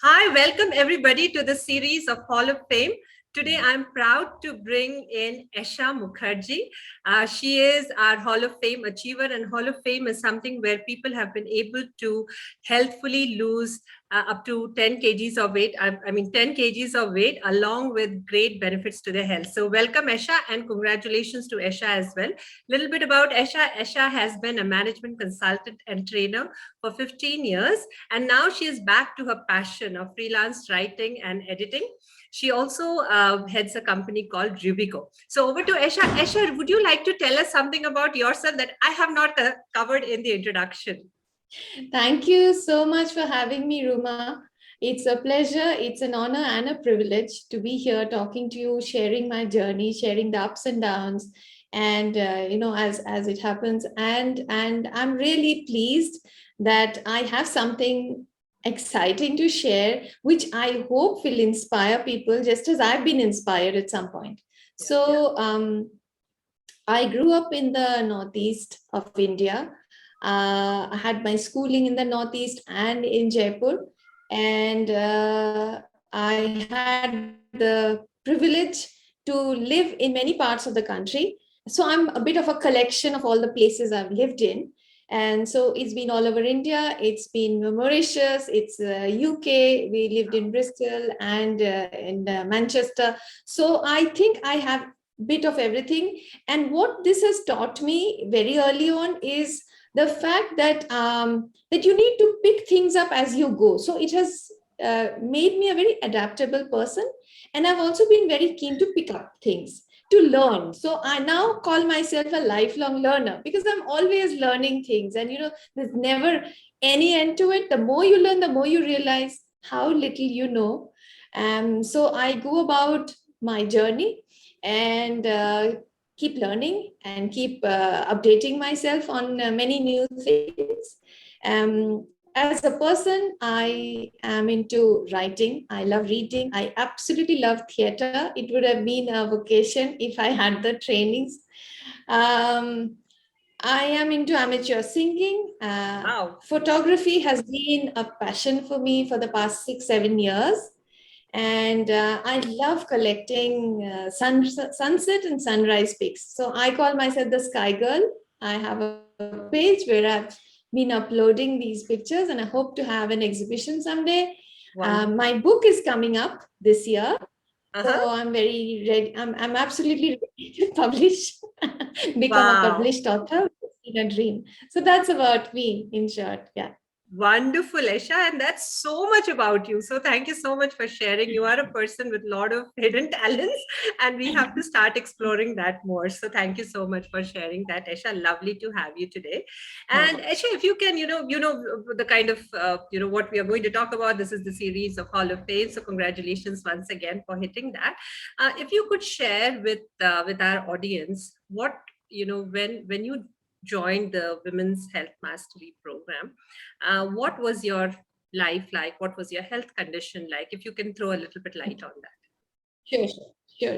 Hi, welcome everybody to the series of Hall of Fame. Today, I'm proud to bring in Esha Mukherjee. She is our Hall of Fame achiever, and Hall of Fame is something where people have been able to healthfully lose up to 10 kgs of weight. I mean, 10 kgs of weight, along with great benefits to their health. So, welcome, Esha, and congratulations to Esha as well. Little bit about Esha. Esha has been a management consultant and trainer for 15 years, and now she is back to her passion of freelance writing and editing. She also heads a company called Rubico. So over to Esha. Esha, would you like to tell us something about yourself that I have not covered in the introduction? Thank you so much for having me, Ruma. It's a pleasure, it's an honor and a privilege to be here talking to you, sharing my journey, sharing the ups and downs, and as it happens. And I'm really pleased that I have something exciting to share, which I hope will inspire people, just as I've been inspired at some point. Yeah. I grew up in the northeast of India. I had my schooling in the northeast and in Jaipur, and I had the privilege to live in many parts of the country. So I'm a bit of a collection of all the places I've lived in. And so it's been all over India, it's been Mauritius, it's UK, we lived in Bristol and in Manchester. So I think I have bit of everything. And what this has taught me very early on is the fact that you need to pick things up as you go. So it has made me a very adaptable person, and I've also been very keen to pick up things to learn. So I now call myself a lifelong learner because I'm always learning things, and there's never any end to it. The more you learn, the more you realize how little you know. So I go about my journey and keep learning and keep updating myself on many new things. As a person, I am into writing. I love reading. I absolutely love theater. It would have been a vocation if I had the trainings. Um, I am into amateur singing. Wow. Photography has been a passion for me for the past 6, 7 years. And I love collecting sunset and sunrise pics. So I call myself the Sky Girl. I have a page where I've been uploading these pictures, and I hope to have an exhibition someday. Wonderful. My book is coming up this year. Uh-huh. So I'm very ready. I'm absolutely ready to publish, become a Wow. published author. It's been a dream. So that's about me in short. Yeah. Wonderful, Esha, and that's so much about you. So thank you so much for sharing. You are a person with a lot of hidden talents, and we have to start exploring that more. So thank you so much for sharing that, Esha. Lovely to have you today. And Esha, if you can, the kind of what we are going to talk about. This is the series of Hall of Fame. So congratulations once again for hitting that. If you could share with our audience what when you joined the Women's Health Mastery Program, what was your life like? What was your health condition like? If you can throw a little bit light on that. Sure.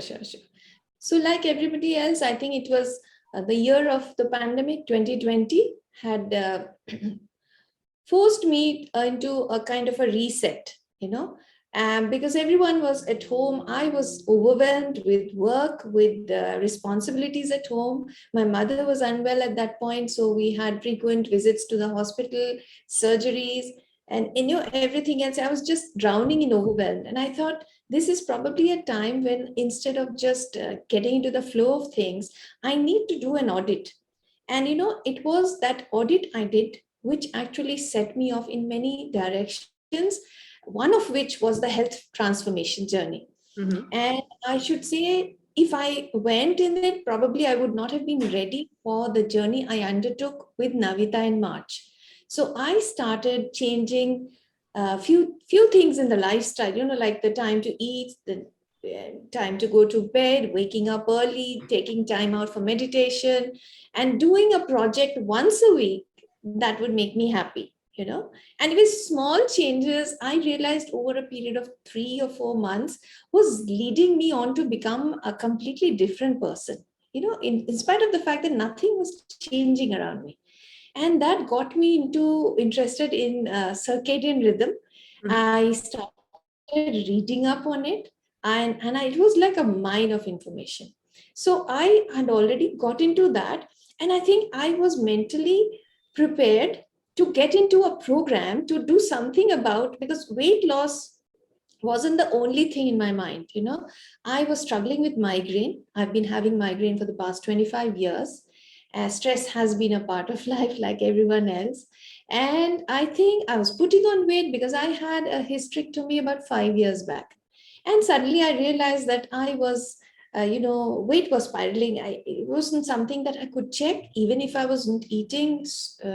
So, like everybody else, I think it was the year of the pandemic, 2020, had forced me into a kind of a reset, because everyone was at home. I was overwhelmed with work, with responsibilities at home. My mother was unwell at that point, so we had frequent visits to the hospital, surgeries, and everything else. I was just drowning in overwhelm, and I thought this is probably a time when instead of just getting into the flow of things, I need to do an audit. And it was that audit I did which actually set me off in many directions, one of which was the health transformation journey. Mm-hmm. And I should say, if I went in it, probably I would not have been ready for the journey I undertook with Navita in March. So I started changing a few things in the lifestyle, like the time to eat, the time to go to bed, waking up early, taking time out for meditation, and doing a project once a week that would make me happy. And with small changes, I realized over a period of 3 or 4 months was leading me on to become a completely different person, in spite of the fact that nothing was changing around me. And that got me interested in circadian rhythm. I started reading up on it, and it was like a mine of information. So I had already got into that, and I think I was mentally prepared to get into a program to do something about, because weight loss wasn't the only thing in my mind. I was struggling with migraine. I've been having migraine for the past 25 years. Stress has been a part of life like everyone else, and I think I was putting on weight because I had a hysterectomy about 5 years back. And suddenly I realized that I was weight was spiraling. It wasn't something that I could check even if I wasn't eating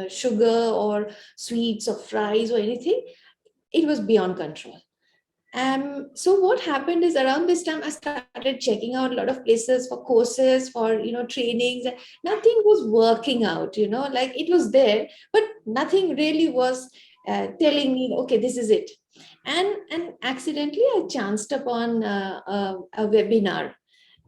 sugar or sweets or fries or anything. It was beyond control. So what happened is, around this time I started checking out a lot of places for courses, for trainings. Nothing was working out. Like, it was there, but nothing really was telling me, okay, this is it. And accidentally I chanced upon a webinar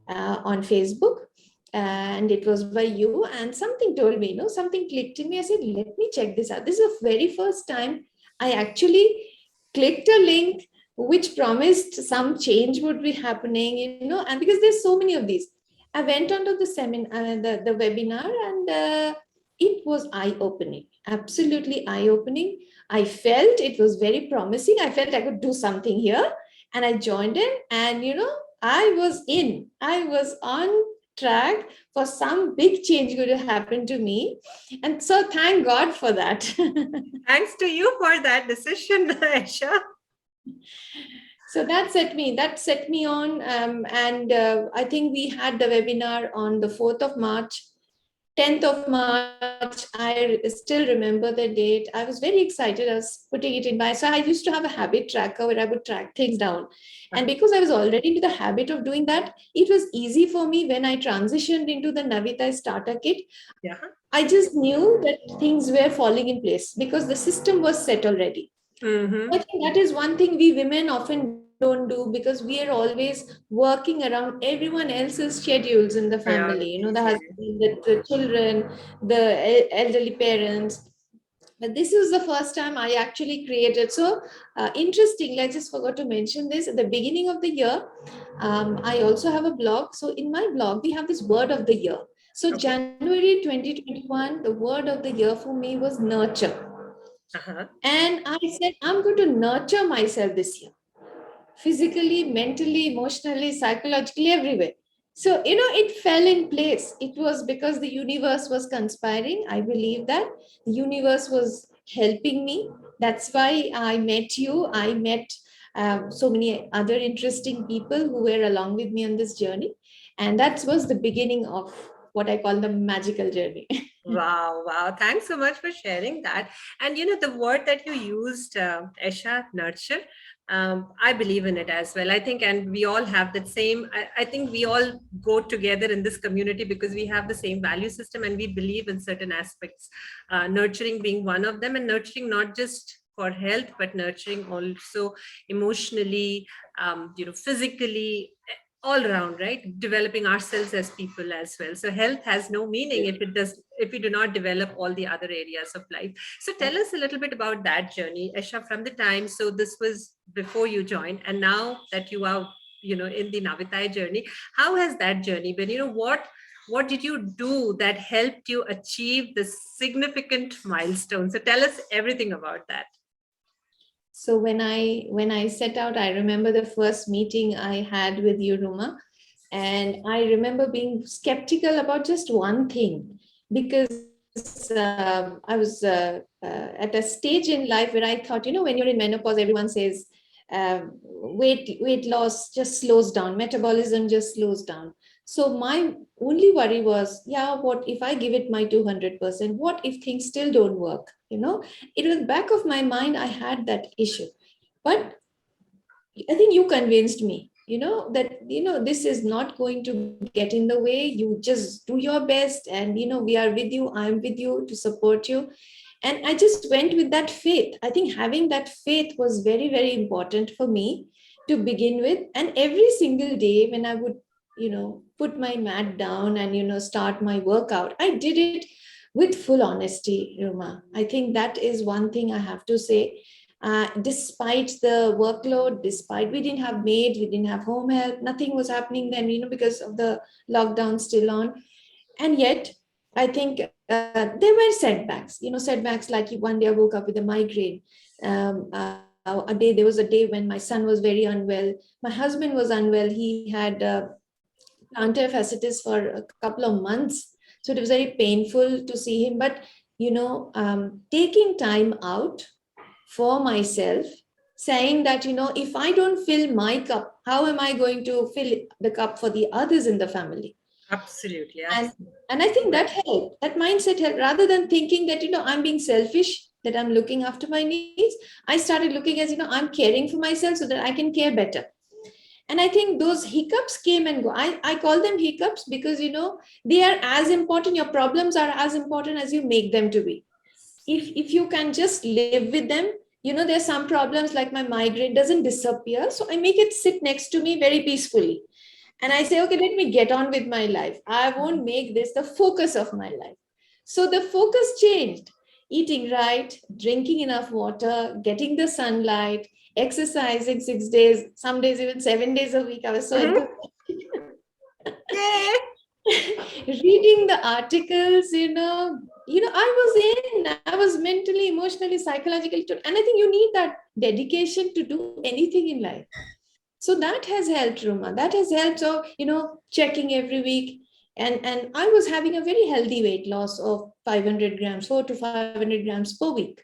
on Facebook, and it was by you. And something told me, something clicked in me. I said, let me check this out. This is the very first time I actually clicked a link which promised some change would be happening, and because there's so many of these. I went on to the seminar, the webinar, and it was eye-opening, absolutely eye-opening. I felt it was very promising. I felt I could do something here, and I joined in, and I was on track for some big change going to happen to me. And so thank God for that. Thanks to you for that decision, Esha. So that set me on, and I think we had the webinar on the 4th of March. 10th of March, I still remember the date. I was very excited. I was putting it in my, so I used to have a habit tracker where I would track things down. And because I was already into the habit of doing that, it was easy for me when I transitioned into the Navita starter kit. Yeah. I just knew that things were falling in place because the system was set already. Mm-hmm. I think that is one thing we women often don't do, because we are always working around everyone else's schedules in the family, the Priorities, yeah. husband, the children, the elderly parents. But this is the first time I actually created. So interestingly, I just forgot to mention this at the beginning of the year. I also have a blog. So in my blog, we have this word of the year. So Okay. January 2021, the word of the year for me was nurture. Uh-huh. And I said, I'm going to nurture myself this year, physically, mentally, emotionally, psychologically, everywhere. So, it fell in place. It was because the universe was conspiring. I believe that the universe was helping me. That's why I met you. I met so many other interesting people who were along with me on this journey. And that was the beginning of what I call the magical journey. Wow, wow. Thanks so much for sharing that. And the word that you used, Esha, nurture, I believe in it as well. I think, and we all have that same, I think we all go together in this community because we have the same value system and we believe in certain aspects, nurturing being one of them, and nurturing not just for health, but nurturing also emotionally, physically, all around, right? Developing ourselves as people as well. So health has no meaning if we do not develop all the other areas of life. So tell us a little bit about that journey, Esha, from the time, so this was before you joined, and now that you are in the Navitai journey, how has that journey been? What did you do that helped you achieve this significant milestone? So tell us everything about that. So when I set out, I remember the first meeting I had with you, Ruma, and I remember being skeptical about just one thing, because I was at a stage in life where I thought, when you're in menopause, everyone says weight loss just slows down, metabolism just slows down. So my only worry was, yeah, what if I give it my 200%? What if things still don't work? It was back of my mind. I had that issue, but I think you convinced me, that, this is not going to get in the way. You just do your best, and, we are with you. I'm with you to support you. And I just went with that faith. I think having that faith was very, very important for me to begin with. And every single day when I would, put my mat down and, start my workout, I did it with full honesty, Ruma. I think that is one thing I have to say. despite the workload, despite we didn't have maid, we didn't have home help, nothing was happening then, because of the lockdown still on. And yet, I think there were setbacks, setbacks like one day I woke up with a migraine. There was a day when my son was very unwell. My husband was unwell. He had plantar fasciitis for a couple of months. So it was very painful to see him. But, taking time out for myself, saying that, if I don't fill my cup, how am I going to fill the cup for the others in the family? Absolutely. And, Absolutely. and I think that helped. That mindset helped. Rather than thinking that, I'm being selfish, that I'm looking after my needs, I started looking as, I'm caring for myself so that I can care better. And I think those hiccups came and go. I call them hiccups because, they are as important. Your problems are as important as you make them to be. If you can just live with them, there's some problems like my migraine doesn't disappear. So I make it sit next to me very peacefully. And I say, okay, let me get on with my life. I won't make this the focus of my life. So the focus changed. Eating right, drinking enough water, getting the sunlight, exercising 6 days, some days even 7 days a week. I was so enthusiastic. Yay! Reading the articles, I was mentally, emotionally, psychologically, and I think you need that dedication to do anything in life. So that has helped, Ruma. That has helped. So, checking every week. And I was having a very healthy weight loss of 500 grams, 4 to 500 grams per week,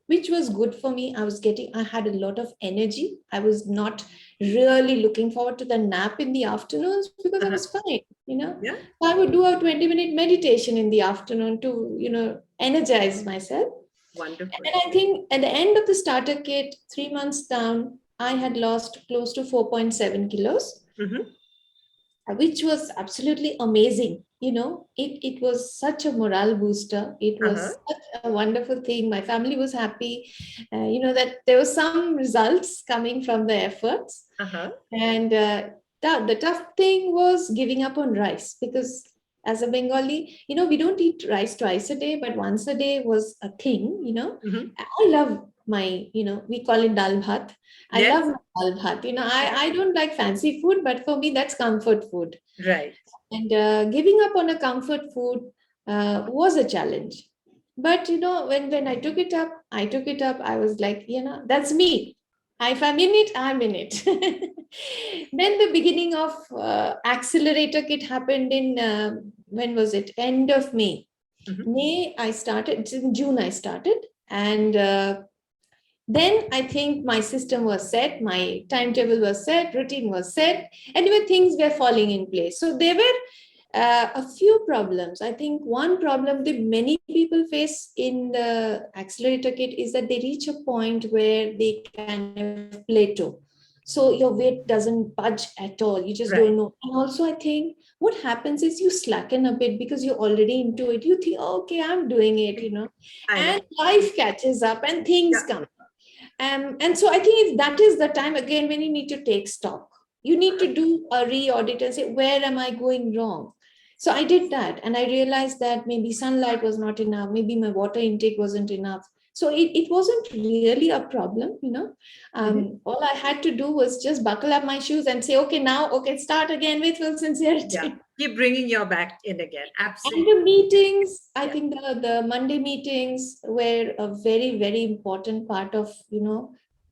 which was good for me. I had a lot of energy. I was not really looking forward to the nap in the afternoons because I was fine, Yeah. So I would do a 20-minute meditation in the afternoon to, energize myself. Wonderful. And I think at the end of the starter kit, 3 months down, I had lost close to 4.7 kilos, which was absolutely amazing. It was such a morale booster. It was such a wonderful thing. My family was happy, that there was some results coming from the efforts. And the tough thing was giving up on rice, because as a Bengali, we don't eat rice twice a day, but once a day was a thing. I love my, we call it dal bhat. I Yes. love my dal bhat. I don't like fancy food, but for me, that's comfort food. Right. And giving up on a comfort food was a challenge. But, when I took it up, I was like, that's me. If I'm in it, I'm in it. Then the beginning of accelerator kit happened in, when was it? End of May. May, I started, it's in June I started. And then I think my system was set, my timetable was set, routine was set, and even things were falling in place. So there were a few problems. I think one problem that many people face in the accelerator kit is that they reach a point where they kind of plateau. So your weight doesn't budge at all. You just don't know. And also, I think what happens is you slacken a bit because you're already into it. You think, oh, okay, I'm doing it, and life catches up and things come. And so I think if that is the time again when you need to take stock, you need to do a re-audit and say, where am I going wrong? So I did that, and I realized that maybe sunlight was not enough, maybe my water intake wasn't enough. So it wasn't really a problem. All I had to do was just buckle up my shoes and say, okay, start again with full sincerity. Yeah. Keep bringing your back in again. Absolutely. And the meetings, I think the Monday meetings were a very, very important part of,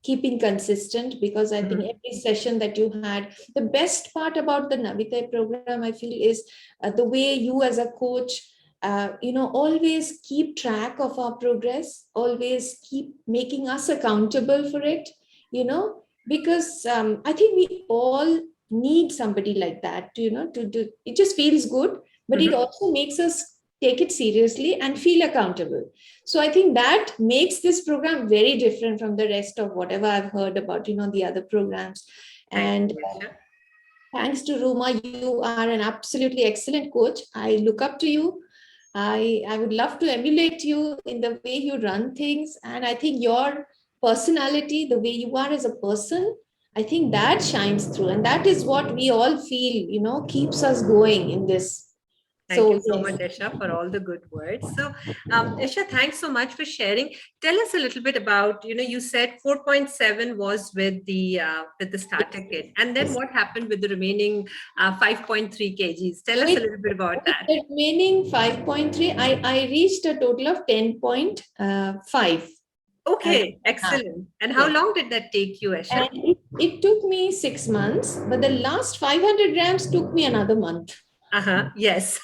keeping consistent, because I think every session that you had, the best part about the Navitay program, I feel, is the way you as a coach, always keep track of our progress, always keep making us accountable for it, because I think we all need somebody like that to do. It just feels good, but it also makes us take it seriously and feel accountable. So I think that makes this program very different from the rest of whatever I've heard about the other programs. And thanks to Ruma, you are an absolutely excellent coach. I look up to you. I would love to emulate you in the way you run things. And I think your personality, the way you are as a person, I think that shines through. And that is what we all feel, keeps us going in this. Thank you So so yes. much, Esha, for all the good words. So, Esha, thanks so much for sharing. Tell us a little bit about, you said 4.7 was with the starter kit, and then Yes. what happened with the remaining 5.3 kgs? Tell us a With, little bit about with that. the remaining 5.3, I reached a total of 10.5. Okay, excellent. And how Yes. long did that take you, And Esha? it took me 6 months, but the last 500 grams took me another month. Uh-huh. Yes.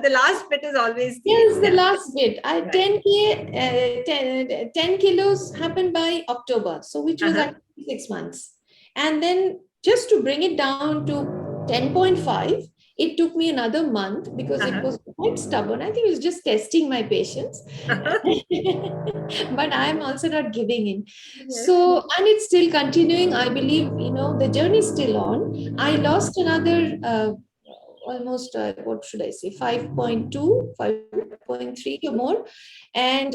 The last bit is always the, Yes, the yeah, last bit. I right. 10 kilos happened by October, so which was Uh-huh. actually 6 months. And then just to bring it down to 10.5, it took me another month because it Uh-huh. was quite stubborn. I think it was just testing my patience. But I'm also not giving in. Yes. So, and it's still continuing. I believe, the journey is still on. I lost another almost, what should I say, 5.2, 5.3 or more. And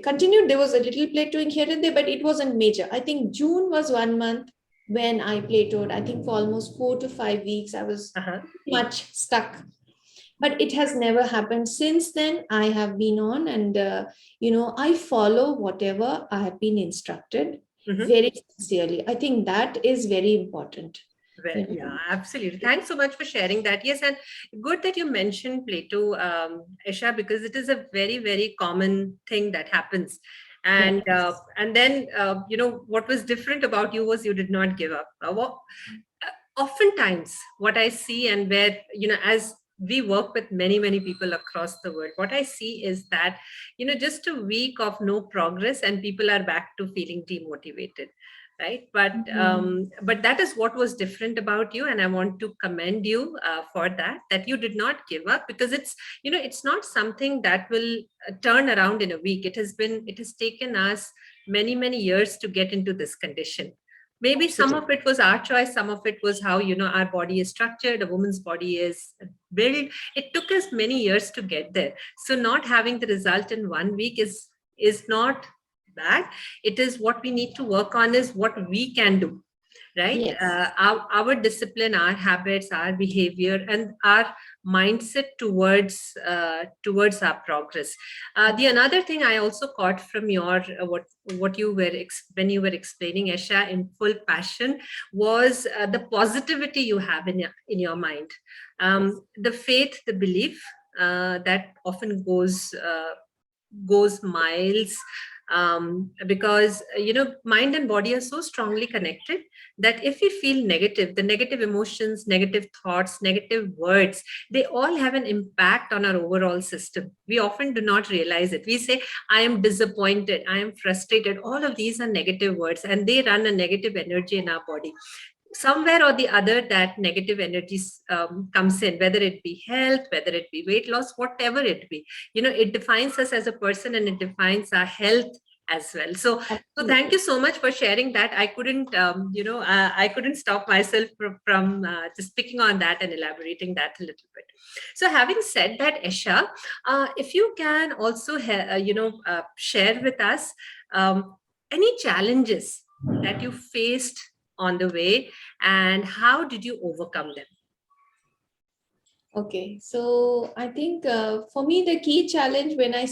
continued. There was a little plateauing here and there, but it wasn't major. I think June was 1 month when I plateaued. I think for almost 4 to 5 weeks, I was Uh-huh. much stuck, but it has never happened since then. I have been on, and I follow whatever I have been instructed Mm-hmm. very sincerely. I think that is very important. Well, you yeah, know absolutely. Thanks so much for sharing that. Yes, and good that you mentioned Plato, Esha, because it is a very, very common thing that happens. yes, And then what was different about you was you did not give up. Oftentimes, what I see, and where as we work with many, many people across the world, what I see is that just a week of no progress, and people are back to feeling demotivated, right? But that is what was different about you, and I want to commend you for that you did not give up, because it's not something that will turn around in a week. It has taken us many, many years to get into this condition. Maybe some absolutely. of it was our choice, some of it was how our body is structured, a woman's body is built. It took us many years to get there. So not having the result in 1 week is not bad. It is what we need to work on, is what we can do, right? Yes, Our discipline, our habits, our behavior, and our mindset towards our progress. The another thing I also caught from your what you were when you were explaining, Esha, in full passion, was the positivity you have in your mind, yes, the faith, the belief that often goes miles, because mind and body are so strongly connected that if we feel negative, the negative emotions, negative thoughts, negative words, they all have an impact on our overall system. We often do not realize it. We say, I am disappointed, I am frustrated. All of these are negative words, and they run a negative energy in our body. Somewhere or the other, that negative energy comes in, whether it be health, whether it be weight loss, whatever it be. It defines us as a person, and it defines our health as well. So thank absolutely. you so much for sharing that. I couldn't I couldn't stop myself from just picking on that and elaborating that a little bit. So having said that, Esha, if you can also share with us any challenges that you faced on the way, and how did you overcome them? Okay, so I think for me the key challenge when I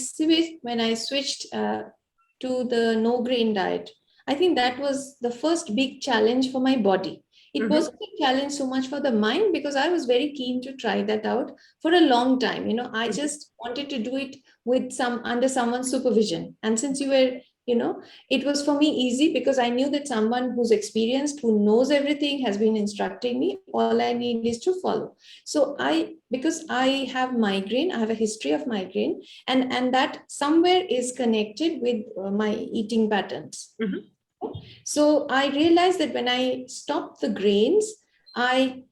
switched to the no grain diet, I think that was the first big challenge for my body. It Mm-hmm. wasn't a challenge so much for the mind because I was very keen to try that out for a long time. I Mm-hmm. just wanted to do it with under someone's supervision. And since it was for me easy because I knew that someone who's experienced, who knows everything, has been instructing me. All I need is to follow. So because I have migraine, I have a history of migraine, and that somewhere is connected with my eating patterns. Mm-hmm. So I realized that when I stopped the grains, I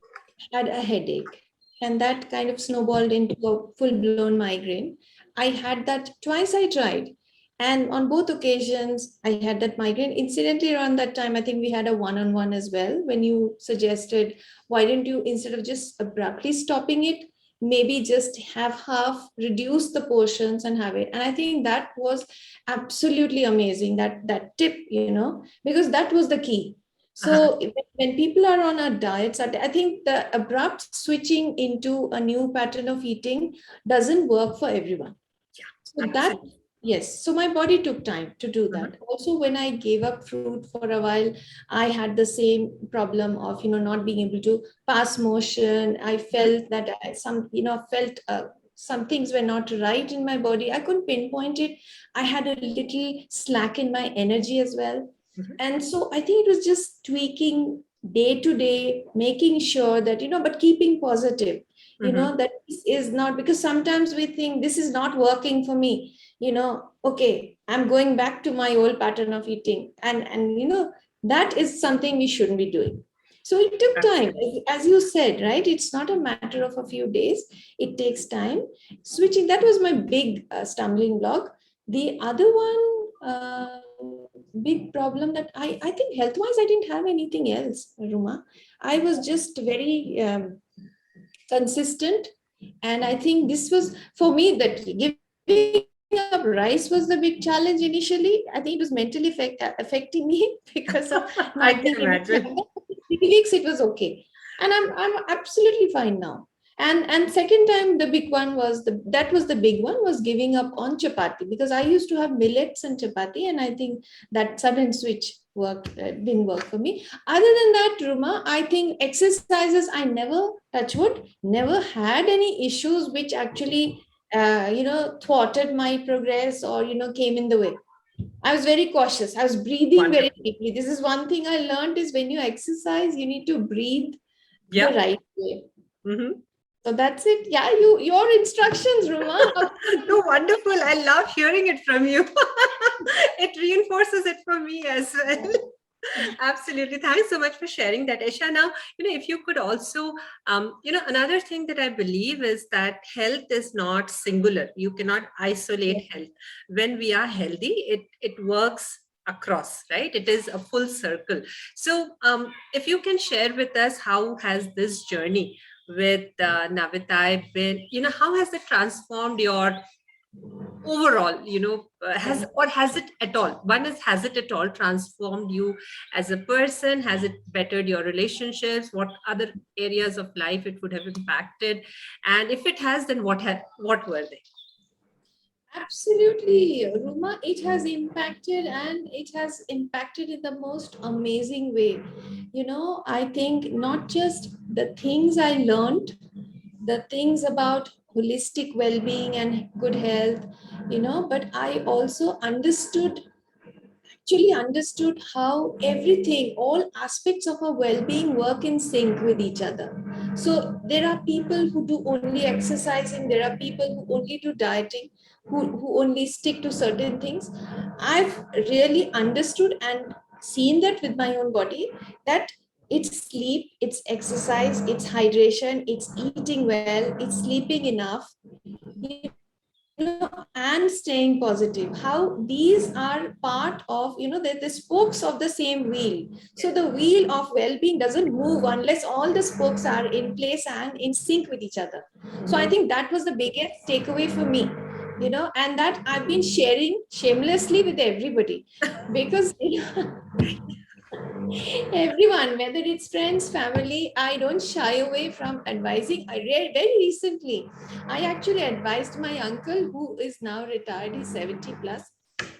had a headache, and that kind of snowballed into a full-blown migraine. I had that twice. I tried, and on both occasions I had that migraine. Incidentally, around that time I think we had a one-on-one as well, when you suggested, why don't you, instead of just abruptly stopping it, maybe just have half, reduce the portions and have it. And I think that was absolutely amazing, that tip, because that was the key. So when people are on a diet, I think the abrupt switching into a new pattern of eating doesn't work for everyone. So Yeah, that, absolutely. yes, so my body took time to do Mhm, that. Also, when I gave up fruit for a while, I had the same problem of, not being able to pass motion. I mhm, felt that felt some things were not right in my body. I couldn't pinpoint it. I had a little slack in my energy as well. mhm, And so I think it was just tweaking day to day, making sure that, but keeping positive, mhm. that this is not, because sometimes we think this is not working for me, okay, I'm going back to my old pattern of eating. And that is something we shouldn't be doing. So it took time, Absolutely. as you said, right? It's not a matter of a few days. It takes time. Switching, that was my big stumbling block. The other one, big problem that I think health wise, I didn't have anything else, Ruma. I was just very consistent. And I think this was for me, that giving up rice was the big challenge initially. I think it was mentally affecting me because of not being able to I have can that. imagine. 3 weeks it was okay, and I'm absolutely fine now. And second time, the big one was that was the big one, was giving up on chapati, because I used to have millets and chapati, and I think that sudden switch didn't work for me. Other than that, Ruma, I think exercises, I never, touch wood, never had any issues which actually, thwarted my progress, or, came in the way. I was very cautious. I was breathing very Wonderful. deeply. This is one thing I learned, is when you exercise, you need to breathe the Yeah. right way. Mhm. So that's it. Yeah, your instructions, Ruma. No, wonderful. I love hearing it from you. It reinforces it for me as well. Absolutely. Thanks so much for sharing that, Esha. Now, if you could also, another thing that I believe is that health is not singular. You cannot isolate Yes. health. When we are healthy, it works across, right? It is a full circle. So, if you can share with us, how has this journey with Navitai been? How has it transformed your overall, has it at all, one is, has it at all transformed you as a person? Has it bettered your relationships? What other areas of life it would have impacted? And if it has, then what were they? Absolutely, Ruma. It has impacted, and it has impacted in the most amazing way. I think not just the things I learned, the things about holistic well-being and good health, but I also actually understood how everything, all aspects of our well-being work in sync with each other. So there are people who do only exercising, there are people who only do dieting, who only stick to certain things. I've really understood and seen that with my own body, that it's sleep, it's exercise, it's hydration, it's eating well, it's sleeping enough, and staying positive, how these are part of, the spokes of the same wheel. So the wheel of well-being doesn't move unless all the spokes are in place and in sync with each other. So I Mhm. think that was the biggest takeaway for me, and that I've been sharing shamelessly with everybody, because everyone, whether it's friends, family, I don't shy away from advising. Very recently, I actually advised my uncle, who is now retired, he's 70 plus.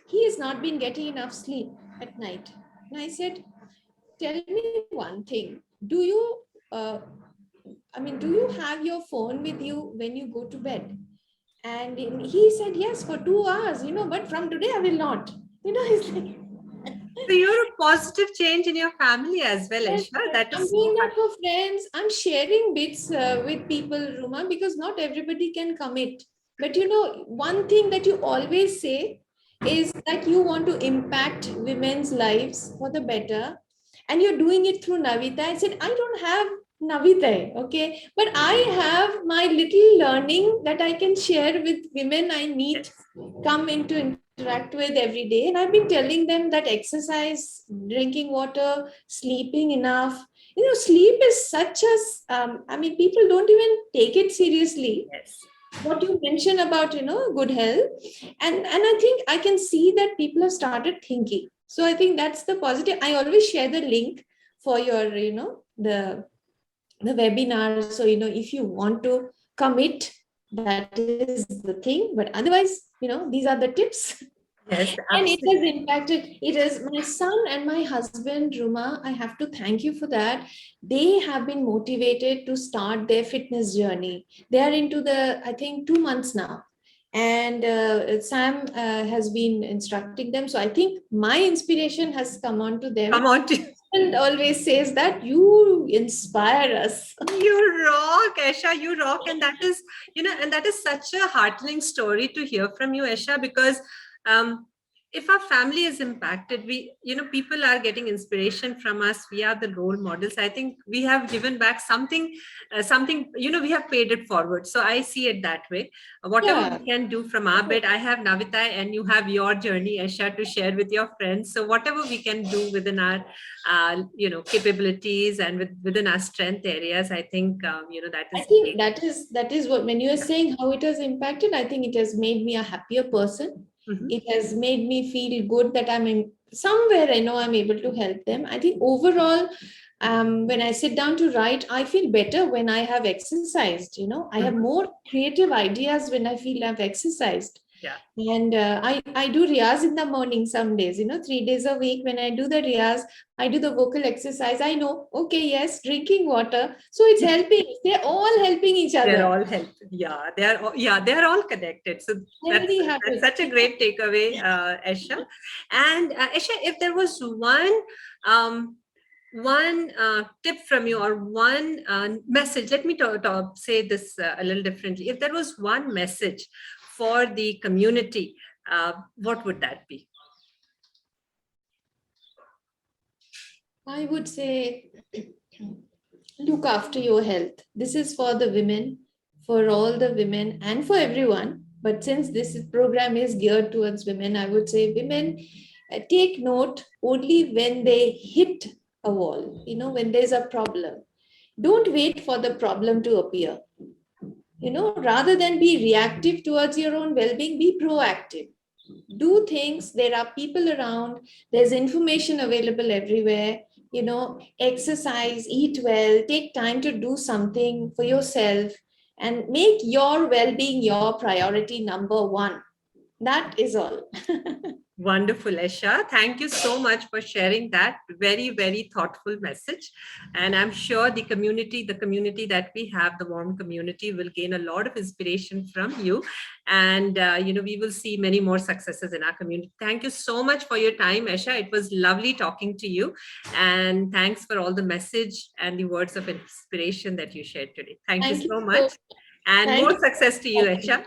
He has not been getting enough sleep at night. And I said, tell me one thing. Do you have your phone with you when you go to bed? And he said, yes, for 2 hours, but from today I will not. It's like, So you're a positive change in your family as well, yes, Esha. yes. That I'm is so doing that for friends. I'm sharing bits with people, Ruma, because not everybody can commit. But one thing that you always say is that you want to impact women's lives for the better, and you're doing it through Navita. I said, I don't have Navita, okay, but I have my little learning that I can share with women I meet, yes. come into interact with every day. And I've been telling them that exercise, drinking water, sleeping enough. Sleep is such as, people don't even take it seriously. Yes. What you mentioned about, good health. And I think I can see that people have started thinking. So I think that's the positive. I always share the link for your, the webinar. So, if you want to commit, that is the thing. But otherwise, these are the tips. Yes, And it absolutely. has impacted. It is my son and my husband, Ruma. I have to thank you for that. They have been motivated to start their fitness journey. They are into I think, 2 months now. And Sam has been instructing them. So I think my inspiration has come on to them. Come on to And always says that you inspire us. you rock, Esha, you rock. And that is, and that is such a heartening story to hear from you, Esha, because um, if our family is impacted, people are getting inspiration from us. We are the role models. I think we have given back something, we have paid it forward. So I see it that way. Whatever Yeah. we can do from our bit, I have Navita and you have your journey, Esha, to share with your friends. So whatever we can do within our capabilities and within our strength areas, I think that I is think great. that is what, when you are saying how it has impacted, I think it has made me a happier person. Mhm. It has made me feel good that I'm in somewhere, I know I'm able to help them. I think overall, when I sit down to write, I feel better when I have exercised. I have Mhm. more creative ideas when I feel I've exercised. Yeah. And I do riyaz in the morning some days, 3 days a week. When I do the riyaz, I do the vocal exercise. I know, okay, yes, drinking water. So it's helping. They're all helping each They're other. all helpful. Yeah, they're all connected. So that's Healthy that's habits. such a great takeaway, Esha. And Esha, if there was um, one tip from you or one message, let me say this a little differently. If there was one message for the community, what would that be? I would say, look after your health. This is for the women, for all the women, and for everyone. But since program is geared towards women, I would say, women, take note only when they hit a wall, when there's a problem. Don't wait for the problem to appear. Rather than be reactive towards your own well being, be proactive. Do things. There are people around, there's information available everywhere. Exercise, eat well, take time to do something for yourself, and make your well being your priority number one. That is all. Wonderful, Esha. Thank you so much for sharing that very, very thoughtful message. And I'm sure the community that we have, the warm community, will gain a lot of inspiration from you. And, we will see many more successes in our community. Thank you so much for your time, Esha. It was lovely talking to you. And thanks for all the message and the words of inspiration that you shared today. Thank you Thank you so so much. And thank more you. success to you, Esha.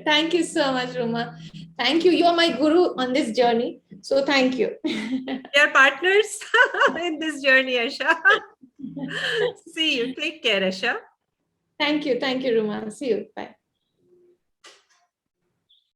Thank you so much, Ruma. Thank you. You are my guru on this journey. So thank you. We are partners in this journey, Esha. See you. Take care, Esha. Thank you. Thank you, Ruma. See you. Bye.